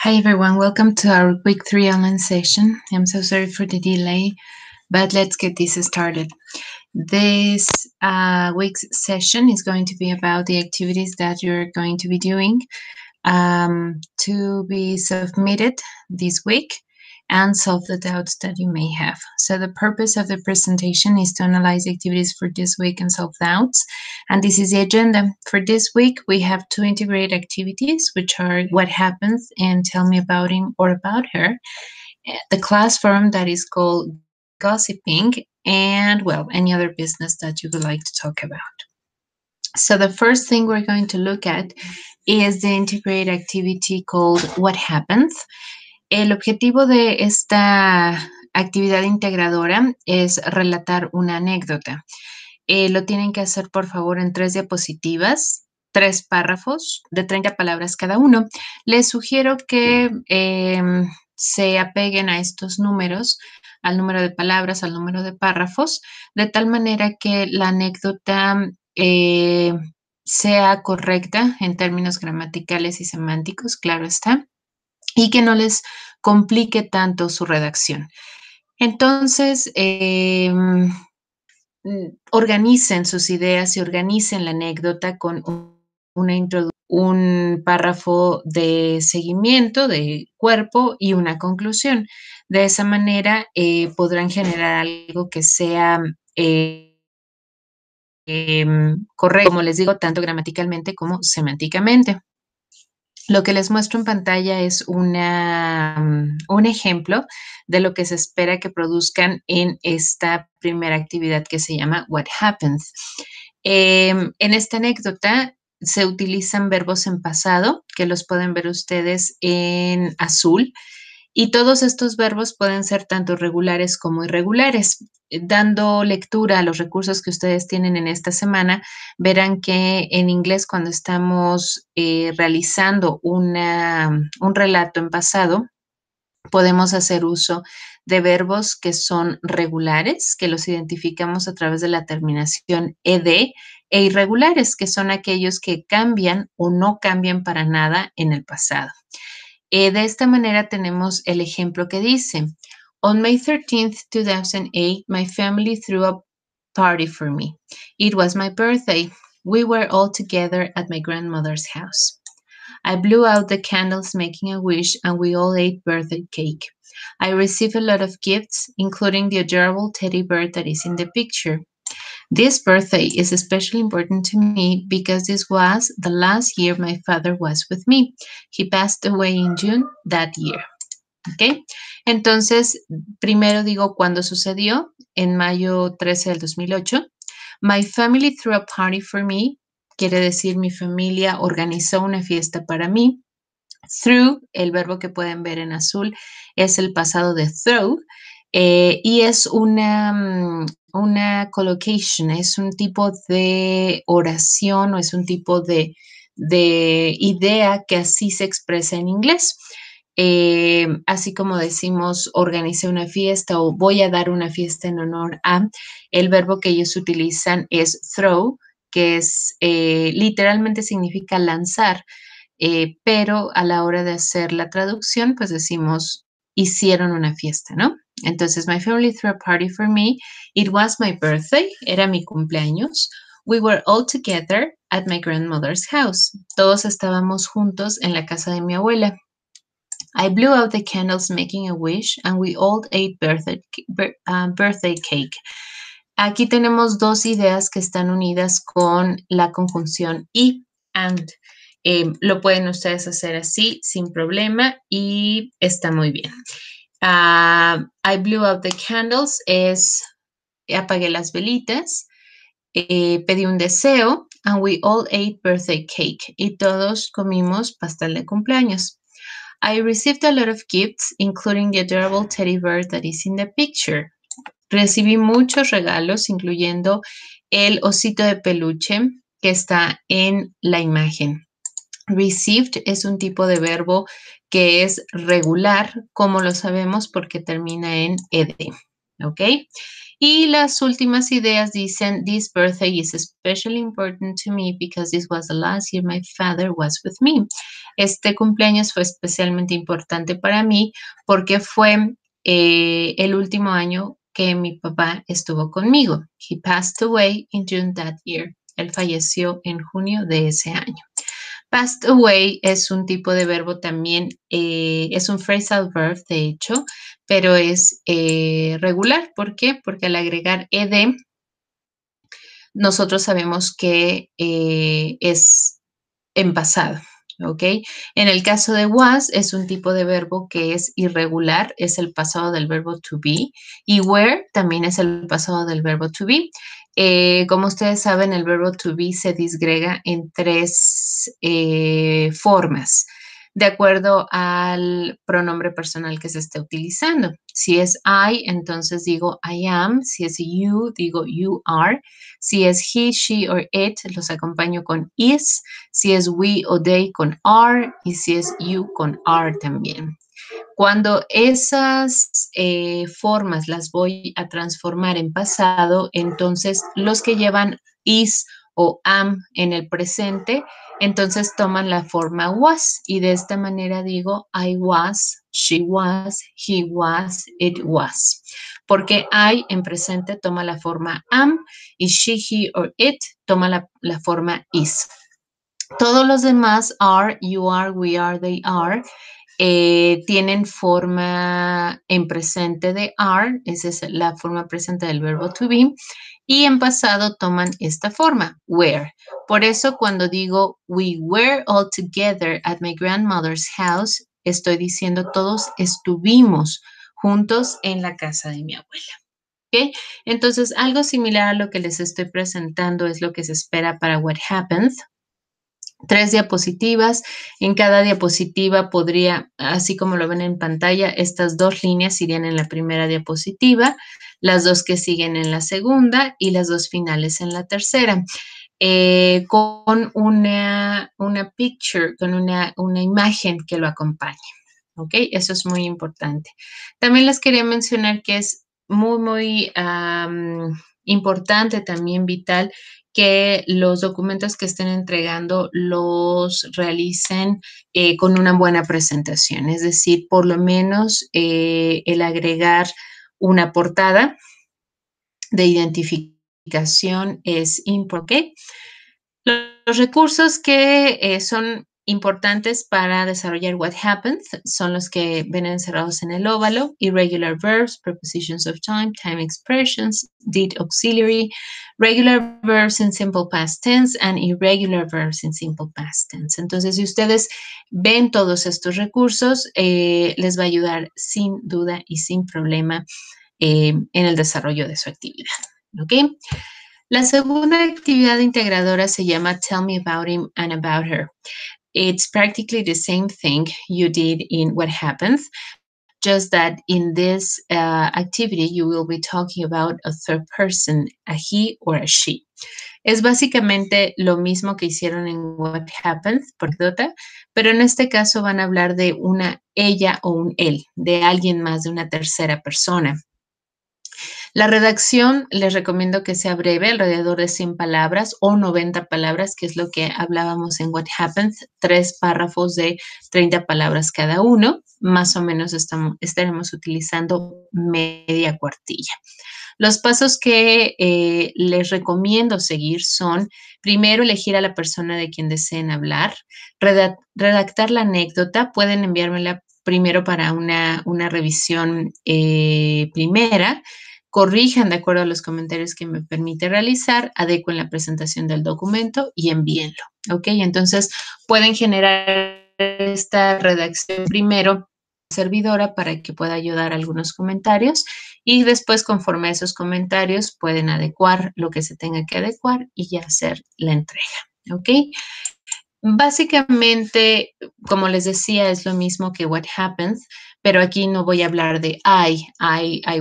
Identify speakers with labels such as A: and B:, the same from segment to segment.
A: Hi everyone, welcome to our week 3 online session. I'm so sorry for the delay, but let's get this started. This week's session is going to be about the activities that you're going to be doing to be submitted this week and solve the doubts that you may have. So the purpose of the presentation is to analyze activities for this week and solve doubts. And this is the agenda. For this week, we have 2 integrated activities, which are what happens and tell me about him or about her. The class forum that is called gossiping and, well, any other business that you would like to talk about. So the first thing we're going to look at is the integrated activity called What Happens. El objetivo de esta actividad integradora es relatar una anécdota. Lo tienen que hacer, por favor, en 3 diapositivas, 3 párrafos de 30 palabras cada uno. Les sugiero que se apeguen a estos números, al número de palabras, al número de párrafos, de tal manera que la anécdota sea correcta en términos gramaticales y semánticos, claro está, y que no les complique tanto su redacción. Entonces, organicen sus ideas y organicen la anécdota con un párrafo de seguimiento, de cuerpo y una conclusión. De esa manera podrán generar algo que sea correcto, como les digo, tanto gramaticalmente como semánticamente. Lo que les muestro en pantalla es un ejemplo de lo que se espera que produzcan en esta primera actividad que se llama What Happens. En esta anécdota se utilizan verbos en pasado, que los pueden ver ustedes en azul, y todos estos verbos pueden ser tanto regulares como irregulares. Dando lectura a los recursos que ustedes tienen en esta semana, verán que en inglés cuando estamos realizando un relato en pasado, podemos hacer uso de verbos que son regulares, que los identificamos a través de la terminación ed, e irregulares, que son aquellos que cambian o no cambian para nada en el pasado. De esta manera tenemos el ejemplo que dice, On May 13th, 2008, my family threw a party for me. It was my birthday. We were all together at my grandmother's house. I blew out the candles making a wish and we all ate birthday cake. I received a lot of gifts, including the adorable teddy bear that is in the picture. This birthday is especially important to me because this was the last year my father was with me. He passed away in June that year. ¿Ok? Entonces, primero digo cuándo sucedió, en mayo 13 del 2008. My family threw a party for me, quiere decir mi familia organizó una fiesta para mí. Threw, el verbo que pueden ver en azul, es el pasado de throw. Y es una collocation, es un tipo de oración o es un tipo de idea que así se expresa en inglés. Así como decimos organicé una fiesta o voy a dar una fiesta en honor a, el verbo que ellos utilizan es throw, que es literalmente significa lanzar, pero a la hora de hacer la traducción, pues decimos hicieron una fiesta, ¿no? Entonces, my family threw a party for me. It was my birthday. Era mi cumpleaños. We were all together at my grandmother's house. Todos estábamos juntos en la casa de mi abuela. I blew out the candles making a wish and we all ate birthday cake. Aquí tenemos dos ideas que están unidas con la conjunción y and. Lo pueden ustedes hacer así sin problema y está muy bien. I blew out the candles es apagué las velitas, pedí un deseo, and we all ate birthday cake y todos comimos pastel de cumpleaños. I received a lot of gifts, including the adorable teddy bear that is in the picture. Recibí muchos regalos, incluyendo el osito de peluche que está en la imagen. Received es un tipo de verbo que es regular, como lo sabemos porque termina en ed, ¿ok? Y las últimas ideas dicen, this birthday is especially important to me because this was the last year my father was with me. Este cumpleaños fue especialmente importante para mí porque fue el último año que mi papá estuvo conmigo. He passed away in June that year. Él falleció en junio de ese año. Passed away es un tipo de verbo también, es un phrasal verb de hecho, pero es regular. ¿Por qué? Porque al agregar ed, nosotros sabemos que es en pasado. ¿Ok? En el caso de was, es un tipo de verbo que es irregular, es el pasado del verbo to be, y were también es el pasado del verbo to be. Como ustedes saben, el verbo to be se disgrega en tres formas, de acuerdo al pronombre personal que se esté utilizando. Si es I, entonces digo I am. Si es you, digo you are. Si es he, she or it, los acompaño con is. Si es we o they, con are. Y si es you, con are también. Cuando esas formas las voy a transformar en pasado, entonces los que llevan is o am en el presente, entonces toman la forma was y de esta manera digo I was, she was, he was, it was. Porque I en presente toma la forma am y she, he or it toma la forma is. Todos los demás are, you are, we are, they are, tienen forma en presente de are, esa es la forma presente del verbo to be, y en pasado toman esta forma, were. Por eso cuando digo we were all together at my grandmother's house, estoy diciendo todos estuvimos juntos en la casa de mi abuela. ¿Okay? Entonces, algo similar a lo que les estoy presentando es lo que se espera para what happened. 3 diapositivas. En cada diapositiva podría, así como lo ven en pantalla, estas 2 líneas irían en la primera diapositiva, las 2 que siguen en la segunda y las 2 finales en la tercera. Con una picture, con una imagen que lo acompañe. ¿Ok? Eso es muy importante. También les quería mencionar que es muy importante, también vital, que los documentos que estén entregando los realicen con una buena presentación. Es decir, por lo menos el agregar una portada de identificación es importante. Los recursos que son importantes para desarrollar what happens son los que ven encerrados en el óvalo: irregular verbs, prepositions of time, time expressions, did auxiliary, regular verbs in simple past tense and irregular verbs in simple past tense. Entonces, si ustedes ven todos estos recursos, les va a ayudar sin duda y sin problema en el desarrollo de su actividad. ¿Ok? La segunda actividad integradora se llama Tell Me About Him and About Her. It's practically the same thing you did in What Happens, just that in this activity you will be talking about a third person, a he or a she. Es básicamente lo mismo que hicieron en What Happens, por anécdota, pero en este caso van a hablar de una ella o un él, de alguien más, de una tercera persona. La redacción les recomiendo que sea breve, alrededor de 100 palabras o 90 palabras, que es lo que hablábamos en What Happens, 3 párrafos de 30 palabras cada uno. Más o menos estaremos utilizando media cuartilla. Los pasos que les recomiendo seguir son: primero, elegir a la persona de quien deseen hablar, redactar la anécdota. Pueden enviármela primero para una revisión primera. Corrijan de acuerdo a los comentarios que me permite realizar, adecuen la presentación del documento y envíenlo. ¿Ok? Entonces, pueden generar esta redacción primero servidora para que pueda ayudar a algunos comentarios y después, conforme a esos comentarios, pueden adecuar lo que se tenga que adecuar y ya hacer la entrega. ¿Ok? Básicamente, como les decía, es lo mismo que What Happens, pero aquí no voy a hablar de I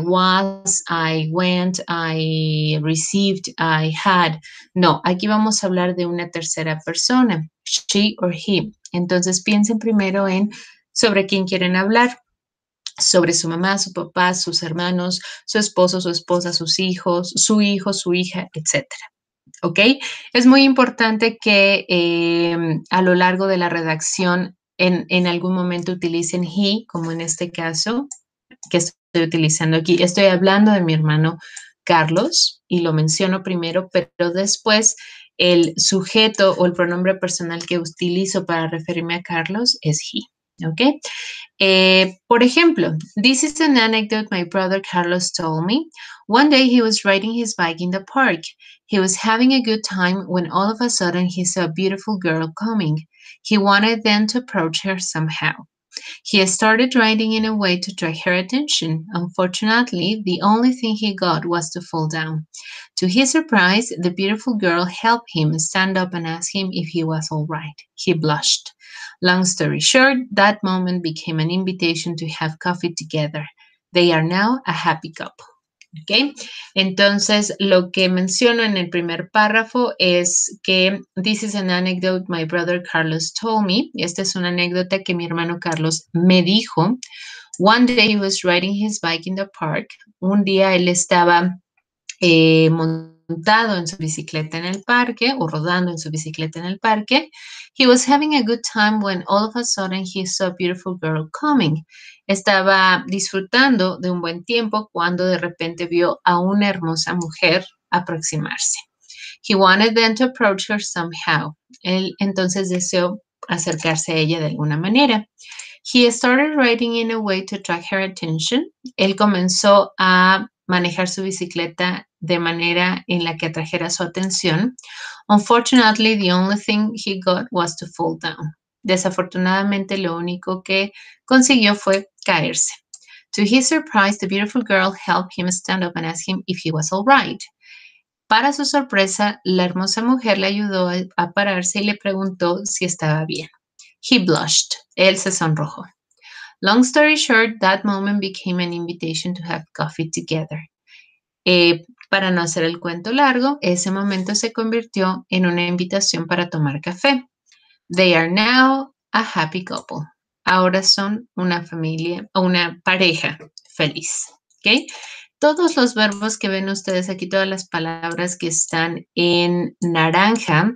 A: was, I went, I received, I had. No, aquí vamos a hablar de una tercera persona, she or he. Entonces piensen primero en sobre quién quieren hablar. sobre su mamá, su papá, sus hermanos, su esposo, su esposa, sus hijos, su hijo, su hija, etcétera. ¿Ok? Es muy importante que a lo largo de la redacción en algún momento utilicen he, como en este caso, que estoy utilizando aquí. Estoy hablando de mi hermano Carlos y lo menciono primero, pero después el sujeto o el pronombre personal que utilizo para referirme a Carlos es he. ¿Ok? Por ejemplo, this is an anecdote my brother Carlos told me. One day he was riding his bike in the park. He was having a good time when all of a sudden he saw a beautiful girl coming. He wanted then to approach her somehow. He started riding in a way to draw her attention. Unfortunately, the only thing he got was to fall down. To his surprise, the beautiful girl helped him stand up and ask him if he was all right. He blushed. Long story short, that moment became an invitation to have coffee together. They are now a happy couple. ¿Ok? Entonces, lo que menciono en el primer párrafo es que this is an anecdote my brother Carlos told me. Esta es una anécdota que mi hermano Carlos me dijo. One day he was riding his bike in the park. Un día él estaba montado en su bicicleta en el parque o rodando en su bicicleta en el parque. He was having a good time when all of a sudden he saw a beautiful girl coming. Estaba disfrutando de un buen tiempo cuando de repente vio a una hermosa mujer aproximarse. He wanted then to approach her somehow. Él entonces deseó acercarse a ella de alguna manera. He started riding in a way to attract her attention. Él comenzó a manejar su bicicleta de manera en la que atrajera su atención. Unfortunately, the only thing he got was to fall down. Desafortunadamente, lo único que consiguió fue caerse. To his surprise, the beautiful girl helped him stand up and ask him if he was all right. Para su sorpresa, la hermosa mujer le ayudó a pararse y le preguntó si estaba bien. He blushed. Él se sonrojó. Long story short, that moment became an invitation to have coffee together. Para no hacer el cuento largo, ese momento se convirtió en una invitación para tomar café. They are now a happy couple. Ahora son una familia o una pareja feliz. ¿Ok? Todos los verbos que ven ustedes aquí, todas las palabras que están en naranja,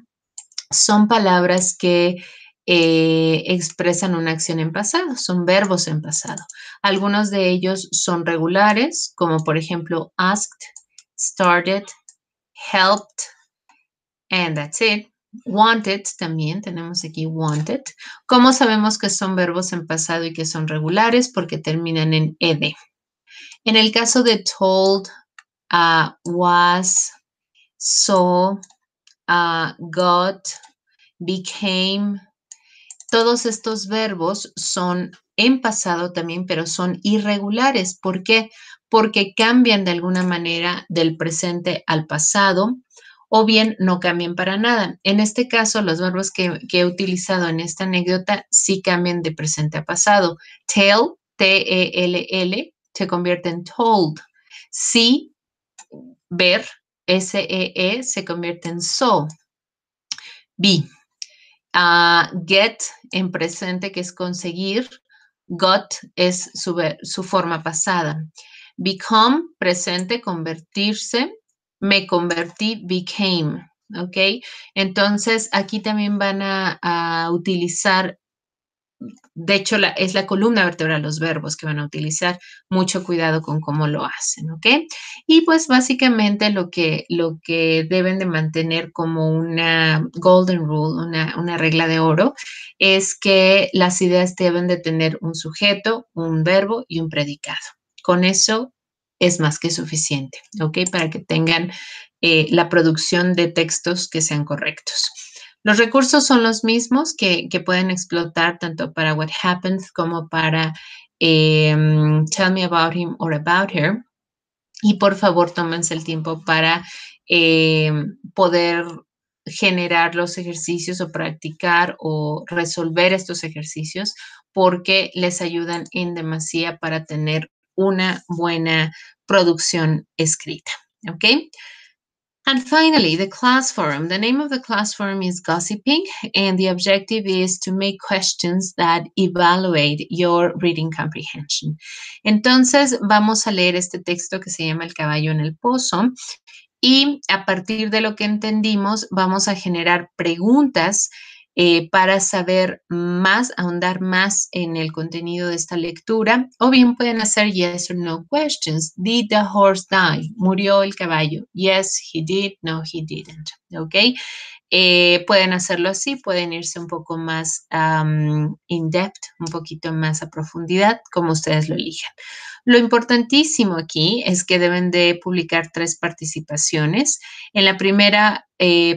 A: son palabras que expresan una acción en pasado, son verbos en pasado. Algunos de ellos son regulares, como por ejemplo asked, started, helped, and that's it. Wanted, también tenemos aquí wanted. ¿Cómo sabemos que son verbos en pasado y que son regulares? Porque terminan en ed. En el caso de told, was, saw, got, became, todos estos verbos son en pasado también, pero son irregulares. ¿Por qué? Porque cambian de alguna manera del presente al pasado o bien no cambian para nada. En este caso, los verbos que he utilizado en esta anécdota sí cambian de presente a pasado. Tell, T-E-L-L, se convierte en told. See, ver, S-E-E, se convierte en saw. Be. Get en presente, que es conseguir. Got es su forma pasada. Become, presente, convertirse. Me convertí, became. ¿Ok? Entonces, aquí también van a utilizar, de hecho, es la columna vertebral, los verbos que van a utilizar. Mucho cuidado con cómo lo hacen, ¿ok? Y pues básicamente lo que deben de mantener como una golden rule, una regla de oro, es que las ideas deben de tener un sujeto, un verbo y un predicado. Con eso es más que suficiente, ¿ok? Para que tengan la producción de textos que sean correctos. Los recursos son los mismos que pueden explotar tanto para what happened como para tell me about him or about her. Y por favor, tómense el tiempo para poder generar los ejercicios o practicar o resolver estos ejercicios porque les ayudan en demasía para tener una buena producción escrita. ¿Ok? And finally, the class forum. The name of the class forum is Gossiping, and the objective is to make questions that evaluate your reading comprehension. Entonces, vamos a leer este texto que se llama El caballo en el pozo. Y a partir de lo que entendimos, vamos a generar preguntas para saber más, ahondar más en el contenido de esta lectura, o bien pueden hacer yes or no questions. Did the horse die? ¿Murió el caballo? Yes, he did. No, he didn't. ¿Ok? Pueden hacerlo así, pueden irse un poco más in depth, un poquito más a profundidad, como ustedes lo elijan. Lo importantísimo aquí es que deben de publicar 3 participaciones. En la primera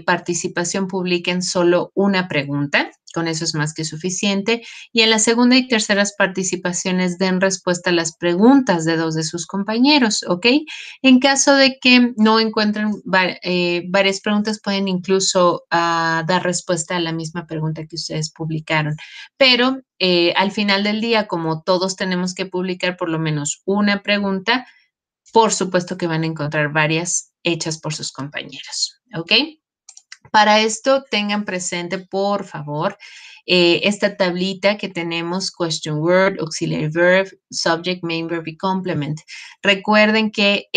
A: participación publiquen solo una pregunta, con eso es más que suficiente. Y en la segunda y terceras participaciones den respuesta a las preguntas de 2 de sus compañeros, ¿ok? En caso de que no encuentren varias preguntas, pueden incluso dar respuesta a la misma pregunta que ustedes publicaron. Pero al final del día, como todos tenemos que publicar por lo menos una pregunta, por supuesto que van a encontrar varias hechas por sus compañeros, ¿ok? Para esto tengan presente, por favor, esta tablita que tenemos, question word, auxiliary verb, subject, main verb y complement. Recuerden que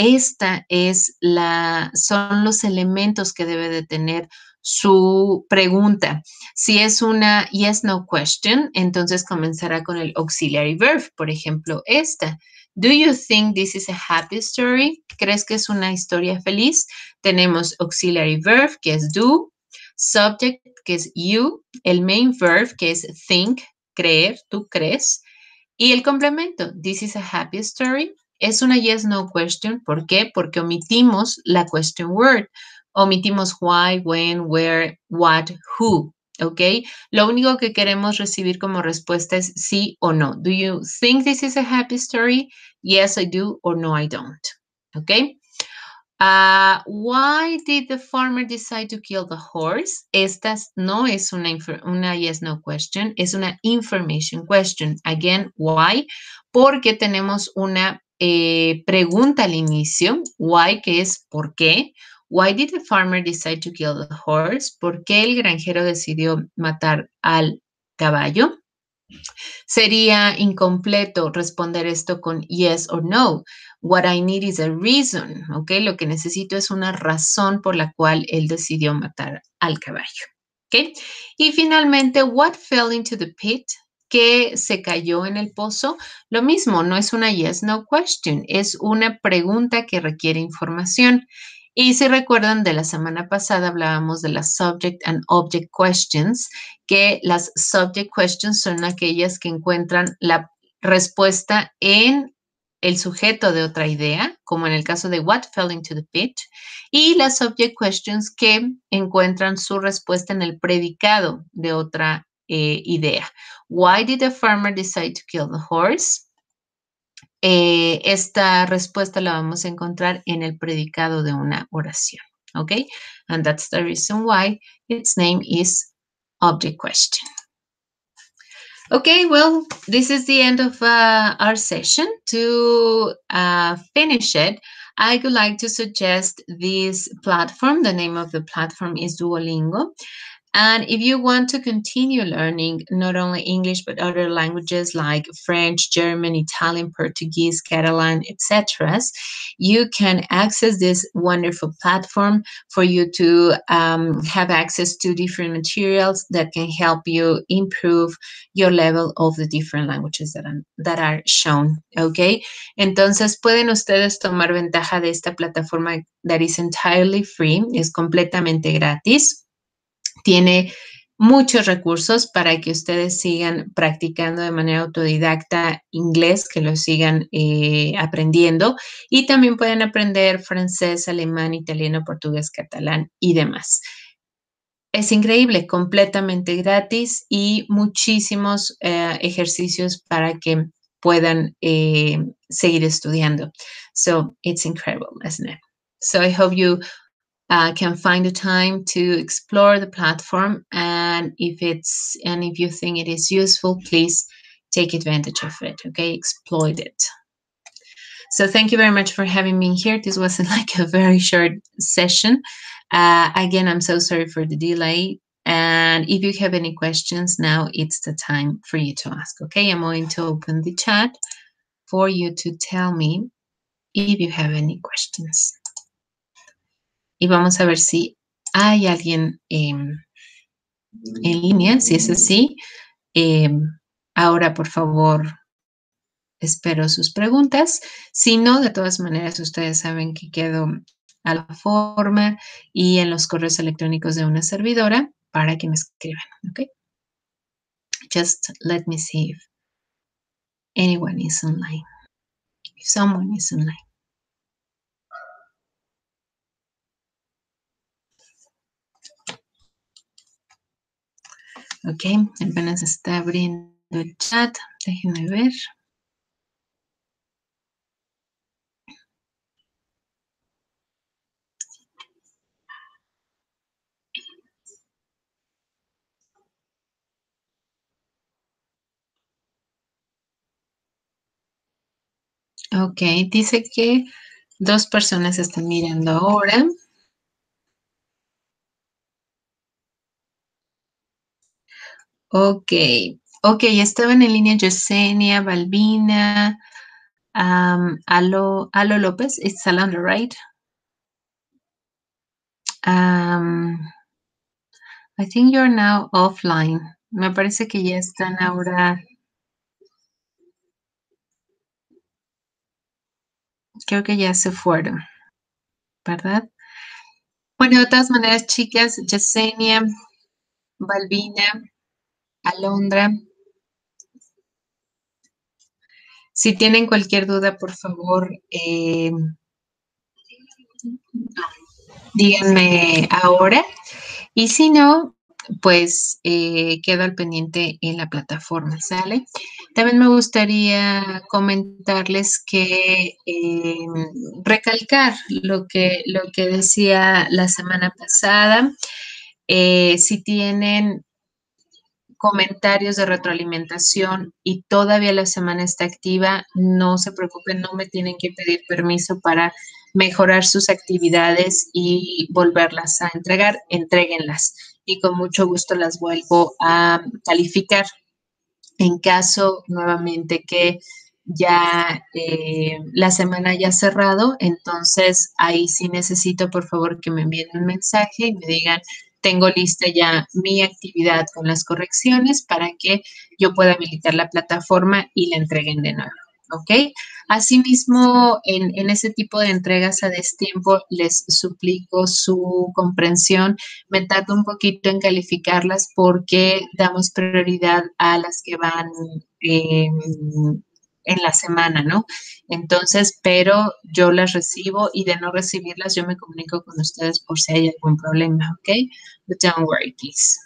A: son los elementos que debe de tener su pregunta. Si es una yes, no question, entonces comenzará con el auxiliary verb. Por ejemplo, esta. Do you think this is a happy story? ¿Crees que es una historia feliz? Tenemos auxiliary verb, que es do, subject, que es you, el main verb, que es think, creer, tú crees, y el complemento, this is a happy story, es una yes, no question. ¿Por qué? Porque omitimos la question word. Omitimos why, when, where, what, who. ¿Ok? Lo único que queremos recibir como respuesta es sí o no. Do you think this is a happy story? Yes, I do, or no, I don't. ¿Ok? Why did the farmer decide to kill the horse? Esta no es una yes, no question, es una information question. Again, why? Porque tenemos una pregunta al inicio. Why, que es ¿por qué? Why did the farmer decide to kill the horse? ¿Por qué el granjero decidió matar al caballo? Sería incompleto responder esto con yes or no. What I need is a reason, ¿ok? Lo que necesito es una razón por la cual él decidió matar al caballo, ¿ok? Y finalmente, what fell into the pit? ¿Qué se cayó en el pozo? Lo mismo, no es una yes, no question, es una pregunta que requiere información. Y si recuerdan, de la semana pasada hablábamos de las subject and object questions, que las subject questions son aquellas que encuentran la respuesta en el sujeto de otra idea, como en el caso de what fell into the pit, y las subject questions que encuentran su respuesta en el predicado de otra idea. Why did the farmer decide to kill the horse? Esta respuesta la vamos a encontrar en el predicado de una oración. ¿Ok? And that's the reason why its name is object question. Okay, well, this is the end of our session. To finish it, I would like to suggest this platform. The name of the platform is Duolingo. And if you want to continue learning not only English but other languages like French, German, Italian, Portuguese, Catalan, etc., you can access this wonderful platform for you to have access to different materials that can help you improve your level of the different languages that are shown. Okay, entonces pueden ustedes tomar ventaja de esta plataforma that is entirely free, es completamente gratis. Tiene muchos recursos para que ustedes sigan practicando de manera autodidacta inglés, que lo sigan aprendiendo, y también pueden aprender francés, alemán, italiano, portugués, catalán y demás. Es increíble, completamente gratis y muchísimos ejercicios para que puedan seguir estudiando. So it's incredible, isn't it? So I hope you can find the time to explore the platform, and if you think it is useful, please take advantage of it. Okay, exploit it. So thank you very much for having me here. This wasn't like a very short session. Again, I'm so sorry for the delay. And if you have any questions, now it's the time for you to ask. Okay, I'm going to open the chat for you to tell me if you have any questions. Y vamos a ver si hay alguien en línea. Si es así, ahora por favor espero sus preguntas. Si no, de todas maneras, ustedes saben que quedo a la forma y en los correos electrónicos de una servidora para que me escriban, ¿ok? Just let me see if anyone is online, if someone is online. Ok, apenas está abriendo el chat, déjenme ver. Ok, dice que 2 personas están mirando ahora. Ok, ok, estaban en línea Yesenia, Balbina, Alo López. It's Alondra, right? I think you're now offline. Me parece que ya están ahora, creo que ya se fueron, ¿verdad? Bueno, de todas maneras, chicas, Yesenia, Balbina, Alondra, si tienen cualquier duda, por favor, díganme ahora. Y si no, pues quedo al pendiente en la plataforma, ¿sale? También me gustaría comentarles que recalcar lo que decía la semana pasada. Si tienen comentarios de retroalimentación y todavía la semana está activa, no se preocupen, no me tienen que pedir permiso para mejorar sus actividades y volverlas a entregar, entréguenlas y con mucho gusto las vuelvo a calificar. En caso nuevamente que ya la semana haya cerrado, entonces ahí sí necesito por favor que me envíen un mensaje y me digan, tengo lista ya mi actividad con las correcciones para que yo pueda habilitar la plataforma y la entreguen de nuevo. ¿Ok? Asimismo, en ese tipo de entregas a destiempo, les suplico su comprensión. Me tardo un poquito en calificarlas porque damos prioridad a las que van eh, en la semana, ¿no? Entonces, pero yo las recibo y de no recibirlas, yo me comunico con ustedes por si hay algún problema, ¿ok? But don't worry, please.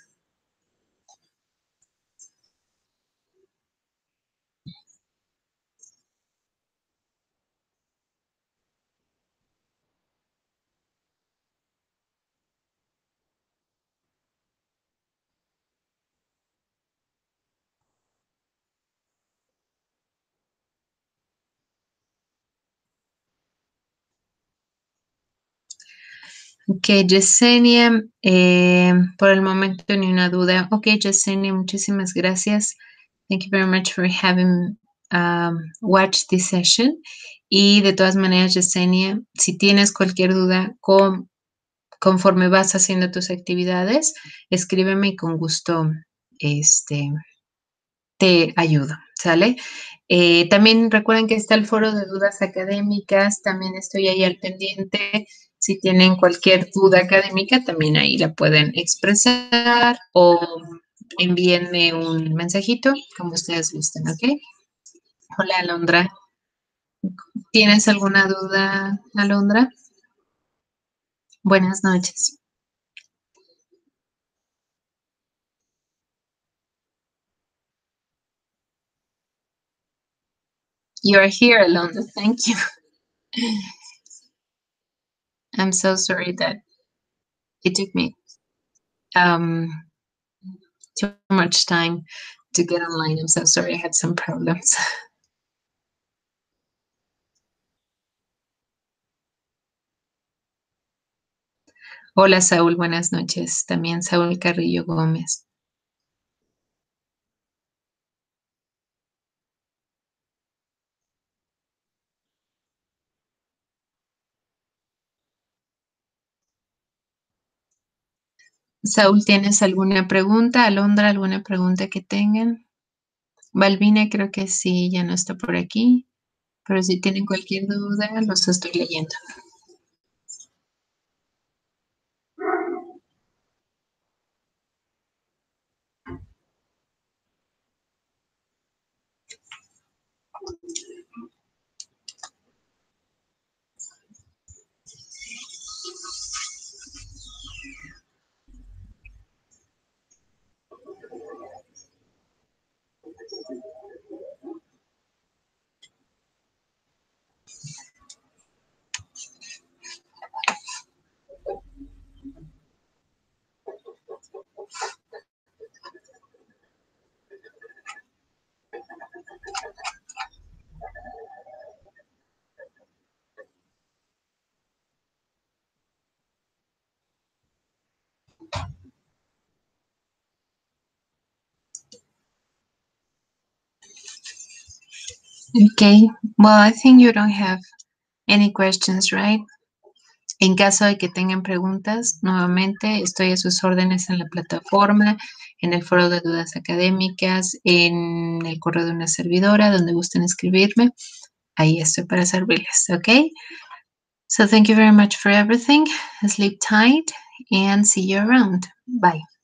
A: Ok, Yesenia, por el momento ni una duda. Ok, Yesenia, muchísimas gracias. Thank you very much for having watched this session. Y de todas maneras, Yesenia, si tienes cualquier duda conforme vas haciendo tus actividades, escríbeme y con gusto este, te ayudo, ¿sale? También recuerden que está el foro de dudas académicas, también estoy ahí al pendiente. Si tienen cualquier duda académica, también ahí la pueden expresar o envíenme un mensajito, como ustedes gusten, ¿ok? Hola, Alondra. ¿Tienes alguna duda, Alondra? Buenas noches. You are here, Alondra. Thank you. I'm so sorry that it took me um, too much time to get online. I'm so sorry I had some problems. Hola, Saúl, buenas noches. También Saúl Carrillo Gómez. Saúl, ¿tienes alguna pregunta? Alondra, ¿alguna pregunta que tengan? Balbina, creo que sí, ya no está por aquí, pero si tienen cualquier duda, los estoy leyendo. Okay, well, I think you don't have any questions, right? En caso de que tengan preguntas, nuevamente estoy a sus órdenes en la plataforma, en el foro de dudas académicas, en el correo de una servidora, donde gusten escribirme. Ahí estoy para servirles, ¿ok? So thank you very much for everything. Sleep tight and see you around. Bye.